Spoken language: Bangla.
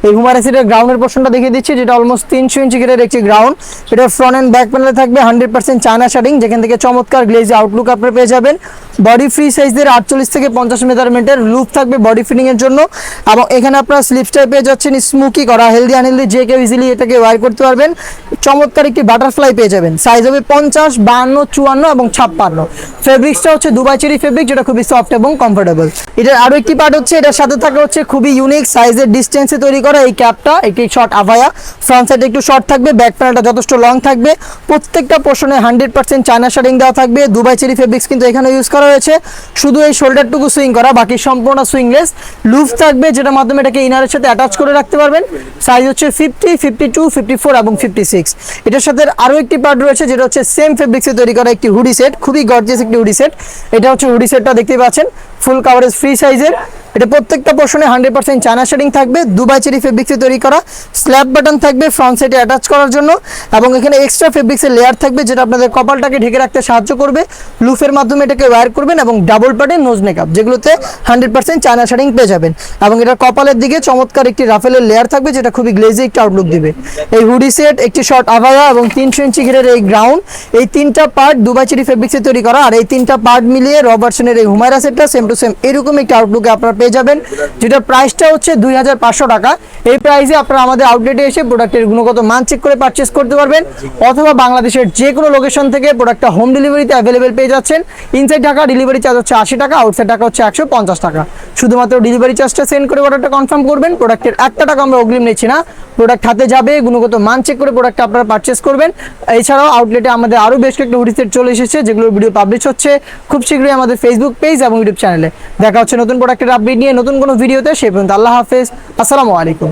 এই হুমায়রা সেটের গ্রাউন্ডের পোর্শনটা দেখিয়ে দিচ্ছি, যেটা অলমোস্ট 300 ইঞ্চি গ্রেডের একটি গ্রাউন্ড। এটা ফ্রন্ট অ্যান্ড ব্যাক প্যানেলে থাকবে 100% চায়না শার্টিং, যেখান থেকে চমৎকার গ্লেজ আউটলুক আপনারা পেয়ে যাবেন। বডি ফ্রি সাইজের 48 থেকে 50 মেজারমেন্টের লুপ থাকবে বডি ফিটিং এর জন্য, এবং এখানে আপনারা স্লিপসটাই পেয়ে যাচ্ছেন স্মোকি করা, হেলদি আনহেলদি যে কেউ ইজিলি এটাকে ওয়্যার করতে পারবেন। চমৎকার একটি বাটারফ্লাই পেয়ে যাবেন, সাইজ হবে 50, 52, 54 এবং 56। ফেব্রিক্সটা হচ্ছে দুবাই চেরি ফেব্রিক, যেটা খুবই সফট এবং কমফোর্টেবল। এটার আরো একটি পার্ট হচ্ছে, এটার সাথে থাকে হচ্ছে খুবই ইউনিক সাইজের ডিস্টেন্সে তৈরি করা এই ক্যাপটা, একটি শর্ট আভায়া। ফ্রন্ট সাইডে একটু শর্ট থাকবে, ব্যাক প্যানেলটা যথেষ্ট লং থাকবে। প্রত্যেকটা পোর্শনে 100% চায়না শার্টিং দেওয়া থাকবে। দুবাই চেরি ফেব্রিক্স কিন্তু এখানে ইউজ করা হয়েছে, শুধু এই শোল্ডারটুকু সুইং করা, বাকি সম্পূর্ণ সুইংলেস। লুপ থাকবে, যেটার মাধ্যমে এটাকে ইনারের সাথে অ্যাটাচ করে রাখতে পারবেন। সাইজ হচ্ছে 50, 52, 54 এবং 56। এটার সাথে আরো একটি পার্ট রয়েছে, যেটা হচ্ছে সেম ফেব্রিক্সে তৈরি করা একটি হুডি সেট, খুবই গর্জিয়াস একটি হুডি সেট। এটা হচ্ছে হুডি সেটটা দেখতে পাচ্ছেন, ফুল কাভারেজ ফ্রি সাইজের। এটা প্রত্যেকটা পোর্শনে 100% চায়না শেডিং থাকবে, দুবাই চেরি ফেব্রিক্সে তৈরি করা। স্ল্যাব বাটন থাকবে ফ্রন্ট সাইডে অ্যাটাচ করার জন্য, এবং এখানে এক্সট্রা ফেব্রিক্সের লেয়ার থাকবে, যেটা আপনাদের কপালটাকে ঢেকে রাখতে সাহায্য করবে। লুফের মাধ্যমে এটাকে ওয়্যার করবেন, এবং ডাবল পার্টের নোজ মেকআপ, যেগুলোতে 100% চায়না শেডিং পেয়ে যাবেন। এবং এটা কপালের দিকে চমৎকার একটি রাফেলের লেয়ার থাকবে, যেটা খুবই গ্লেজি একটি আউটলুক দিবে। এই হুডি সেট, একটি শর্ট আভায়া এবং 300 ইঞ্চি ঘিরের এই গ্রাউন্ড, এই তিনটা পার্ট দুবাই চেরি ফেব্রিক্সে তৈরি করা। আর এই তিনটা পার্ট মিলিয়ে রবার্টসনের এই হুমায়রা সেটটা সেম টু সেম এরকম একটি আউটলুকে আপনারা পেয়ে যাবেন, যেটা প্রাইসটা হচ্ছে 2500 টাকা। এই প্রাইসে আপনারা আমাদের আউটলেটে এসে প্রোডাক্টের গুণগত মান চেক করে পারচেস করতে পারবেন, অথবা বাংলাদেশের যে কোনো লোকেশন থেকে প্রোডাক্টটা হোম ডেলিভারিতে অ্যাভেলেবেল পেয়ে যাচ্ছেন। ইনসাইড ঢাকা ডেলিভারি চার্জ হচ্ছে 80 টাকা, আউটসাইড ঢাকা হচ্ছে 150 টাকা। শুধুমাত্র ডেলিভারি চার্জটা সেন্ড করে অর্ডারটা কনফার্ম করবেন। প্রোডাক্টের 1 টাকা আমরা অগ্রিম নিচ্ছি না, প্রোডাক্ট হাতে যাবে, গুণগত মান চেক করে প্রোডাক্টটা আপনারা পারচেস করবেন। এছাড়াও আউটলেটে আমাদের আরও বেশ কয়েকটা হুডি সেট চলে এসেছে, যেগুলোর ভিডিও পাবলিশ হচ্ছে খুব শীঘ্রই আমাদের ফেসবুক পেজ এবং ইউটিউব চ্যানেলে। দেখা হচ্ছে নতুন প্রোডাক্টের আপডেট নিয়ে নতুন কোনো ভিডিওতে। সে পর্যন্ত আল্লাহ হাফেজ, আসসালামু আলাইকুম।